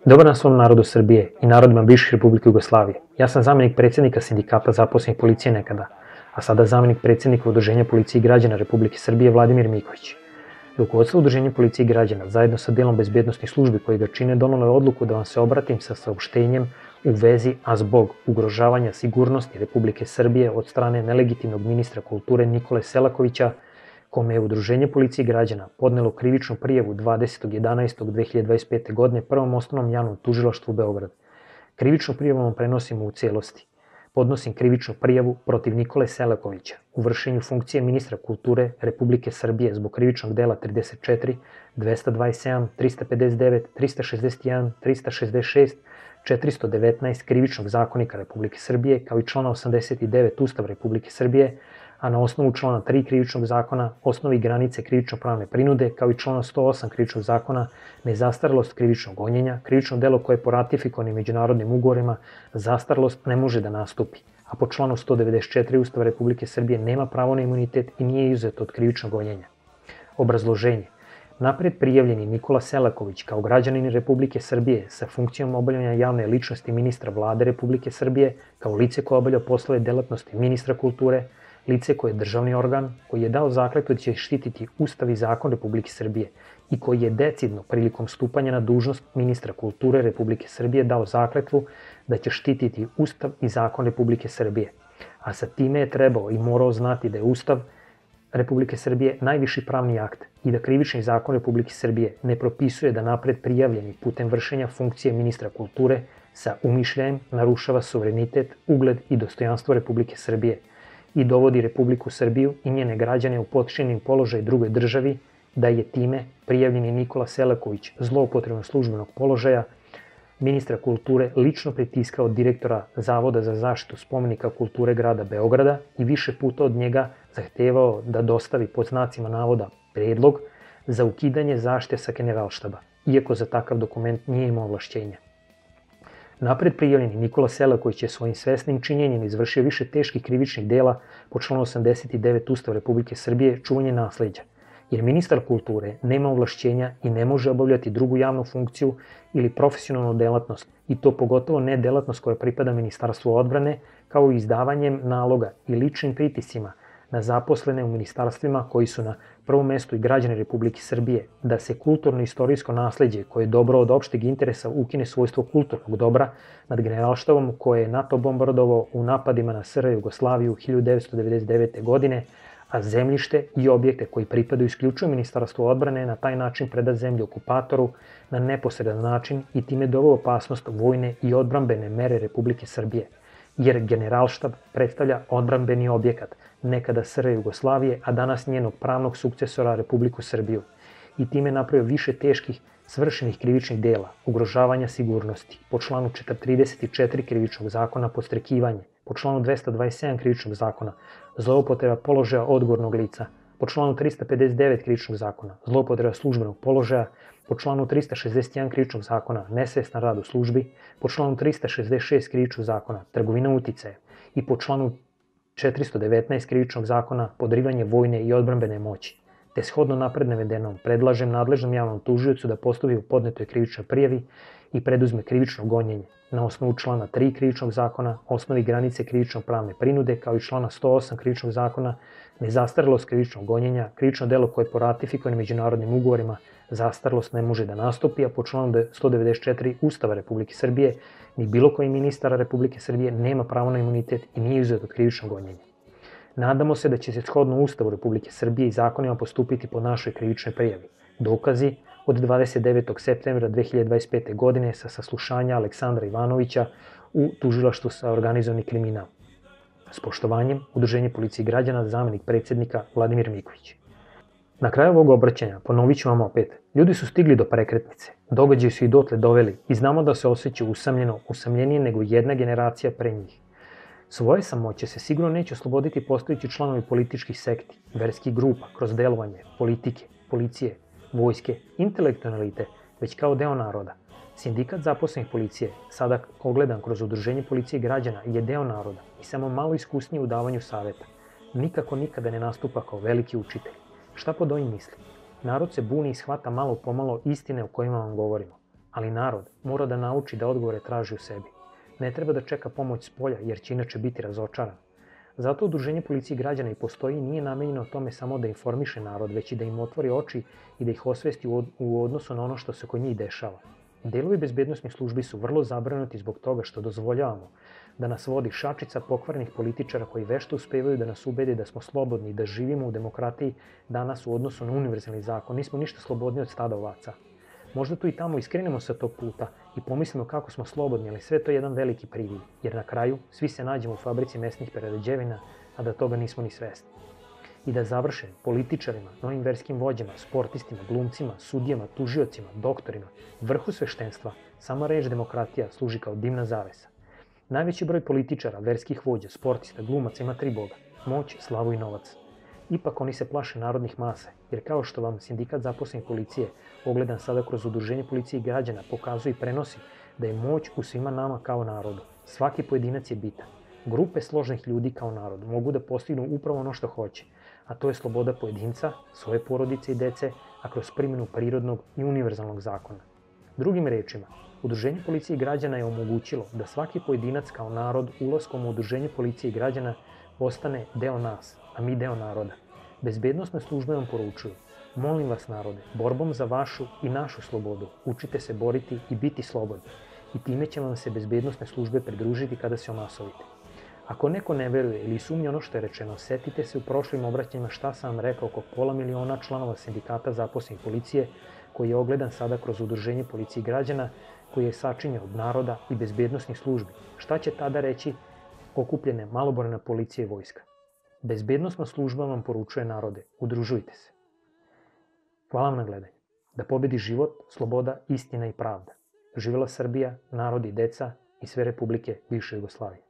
Dobar dan svom narodu Srbije i narodima bivših Republike Jugoslavije. Ja sam zamjenik predsjednika Sindikata zaposlenih policije nekada, a sada zamjenik predsjednika Udruženja policije i građana Republike Srbije Vladimir Miković. Rukovodstvo Udruženja policije i građana zajedno sa delom bezbednosnih službi koji ga čine donelo je odluku da vam se obratim sa saopštenjem u vezi, a zbog ugrožavanja sigurnosti Republike Srbije od strane nelegitimnog ministra kulture Nikole Selakovića, kome je Udruženje policije i građana podnelo krivičnu prijavu 20.11.2025. godine Prvom osnovnom javnom tužilaštvu Beograd. Krivičnu prijavu vam prenosimo u celosti. Podnosim krivičnu prijavu protiv Nikole Selakovića u vršenju funkcije ministra kulture Republike Srbije zbog krivičnog dela 34, 227, 359, 361, 366, 419 Krivičnog zakonika Republike Srbije kao i člana 89 Ustava Republike Srbije, a na osnovu člana 3 Krivičnog zakona, osnovi granice krivično-pravne prinude, kao i člana 108 Krivičnog zakona, nezastarelost krivičnog gonjenja, krivično delo koje po ratifikovanim međunarodnim ugovorima zastarelost ne može da nastupi, a po članu 194 Ustava Republike Srbije nema pravo na imunitet i nije izuzet od krivičnog gonjenja. Obrazloženje. Napred prijavljeni Nikola Selaković kao građanin Republike Srbije sa funkcijom obavljanja javne ličnosti ministra vlade Republike Srbije, kao lice koje obavlja poslove delatnosti ministra kulture, lice koje je državni organ, koji je dao zakletvu da će štititi Ustav i zakon Republike Srbije i koji je decidno prilikom stupanja na dužnost ministra kulture Republike Srbije dao zakletvu da će štititi Ustav i zakon Republike Srbije. A sa time je trebao i morao znati da je Ustav Republike Srbije najviši pravni akt i da Krivični zakon Republike Srbije ne propisuje da napred prijavljeni putem vršenja funkcije ministra kulture sa umišljajem narušava suverenitet, ugled i dostojanstvo Republike Srbije i dovodi Republiku Srbiju i njene građane u potčinjen položaj drugoj državi, da je time prijavljeni Nikola Selaković zloupotrebom službenog položaja ministra kulture lično pritiskao direktora Zavoda za zaštitu spomenika kulture grada Beograda i više puta od njega zahtevao da dostavi pod znacima navoda predlog za ukidanje zaštite sa Generalštaba, iako za takav dokument nije imao ovlašćenja. Napred prijavljeni Nikola Selaković je svojim svesnim činjenjem izvršio više teških krivičnih dela po članu 89 Ustava Republike Srbije čuvanje nasleđa, jer ministar kulture nema ovlašćenja i ne može obavljati drugu javnu funkciju ili profesionalnu delatnost, i to pogotovo ne delatnost koja pripada Ministarstvu odbrane, kao i izdavanjem naloga i ličnim pritiscima na zaposlene u ministarstvima koji su na prvom mestu i građani Republike Srbije, da se kulturno-istorijsko nasleđe koje je dobro od opšteg interesa ukine svojstvo kulturnog dobra nad Generalštabom koje je NATO bombardovao u napadima na SR Jugoslaviju 1999. godine, a zemljište i objekte koji pripadaju isključivo Ministarstvu odbrane na taj način preda zemlju okupatoru na neposredan način i time doveo opasnost vojne i odbrambene mere Republike Srbije, jer Generalštab predstavlja odbrambeni objekat nekada SR Jugoslavije, a danas njenog pravnog sukcesora Republiku Srbiju, i time napravio više teških svršenih krivičnih dela, ugrožavanja sigurnosti, po članu 34 Krivičnog zakona podstrekivanje, po članu 227 Krivičnog zakona zloupotreba položaja odgovornog lica, po članu 359 Krivičnog zakona zloupotreba službenog položaja, po članu 361 Krivičnog zakona nesvestan rad u službi, po članu 366 Krivičnog zakona trgovina uticaja i po članu 419 Krivičnog zakona podrivanje vojne i odbrambene moći. Te shodno napred navedenom predlažem nadležnom javnom tužiocu da postupi u podnetoj krivičnoj prijavi i preduzme krivično gonjenje na osnovu člana 3 Krivičnog zakona, osnovi granice krivično-pravne prinude, kao i člana 108 Krivičnog zakona, nezastarelost krivičnog gonjenja, krivično delo koje po ratifikovanim međunarodnim ugovorima zastarelost ne može da nastupi, a po članu 194 Ustava Republike Srbije ni bilo koji ministar Republike Srbije nema pravo na imunitet i nije izuzet od krivičnog gonjenja. Nadamo se da će se shodno Ustavu Republike Srbije i zakonima postupiti po našoj krivičnoj prijavi. Dokazi od 29. septembra 2025. godine sa saslušanja Aleksandra Ivanovića u tužilaštvu za organizovani kriminal. S poštovanjem, Udruženje policije i građana, zamjenik predsjednika Vladimir Miković. Na kraju ovog obraćanja ponovit ću vam opet. Ljudi su stigli do prekretnice, događaji su i dotle doveli i znamo da se osjećaju usamljenije nego jedna generacija pre njih. Svoje samoće se sigurno neće osloboditi postojeći članovi političkih sekti, verskih grupa, kroz delovanje, politike, policije, vojske, intelektualne elite, već kao deo naroda. Sindikat zaposlenih policije, sada ogledan kroz Udruženje policije i građana, je deo naroda i samo malo iskusniji u davanju saveta. Nikako nikada ne nastupa kao veliki učitelj. Šta pod ovim mislim? Narod se buni i shvata malo pomalo istine o kojima vam govorimo, ali narod mora da nauči da odgovore traži u sebi. Ne treba da čeka pomoć s polja jer će inače biti razočaran. Zato Udruženje policije građana i postoji i nije namenjeno tome samo da informiše narod, već i da im otvori oči i da ih osvesti u odnosu na ono što se kod njih dešava. Delovi bezbednosnih službi su vrlo zabrinuti zbog toga što dozvoljavamo da nas vodi šačica pokvarenih političara koji vešto uspevaju da nas ubede da smo slobodni i da živimo u demokratiji danas u odnosu na univerzalni zakon. Nismo ništa slobodniji od stada ovaca. Možda tu i tamo iskrenemo sa tog puta i pomislimo kako smo slobodni, ali sve to je jedan veliki privid, jer na kraju svi se nađemo u fabrici mesnih prerađevina, a da toga nismo ni svesni. I da završim, političarima, novim verskim vođama, sportistima, glumcima, sudijama, tužiocima, doktorima, vrhu sveštenstva, sama reč demokratija služi kao dimna zavesa. Najveći broj političara, verskih vođa, sportista, glumaca ima 3 boga: moć, slavu i novac. Ipak oni se plaše narodnih masa, jer kao što vam sindikat zaposlenih policije, ogledan sada kroz Udruženje policije i građana, pokazuje i prenosi da je moć u svima nama kao narodu. Svaki pojedinac je bitan. Grupe složnih ljudi kao narod mogu da postignu upravo ono što hoće, a to je sloboda pojedinca, svoje porodice i dece, a kroz primjenu prirodnog i univerzalnog zakona. Drugim rečima, Udruženje policije i građana je omogućilo da svaki pojedinac kao narod ulaskom u Udruženje policije i građana postane deo nas, a mi deo naroda. Bezbednosne službe vam poručuju: molim vas narode, borbom za vašu i našu slobodu učite se boriti i biti slobodni i time će vam se bezbednosne službe pridružiti kada se omasovite. Ako neko ne veruje ili sumnja ono što je rečeno, setite se u prošlim obraćanjima šta sam vam rekao oko 500 000 članova sindikata zaposlenih policije, koji je ogledan sada kroz Udruženje policije i građana, koji je sačinjen od naroda i bezbednosnih službi. Šta će tada reći okupljene malobrojna policija i vojska? Bezbednosna služba vam poručuje: narode, udružujte se. Hvala vam na gledanju. Da pobedi život, sloboda, istina i pravda. Živela Srbija, narod i deca i sve republike bivše Jugoslavije.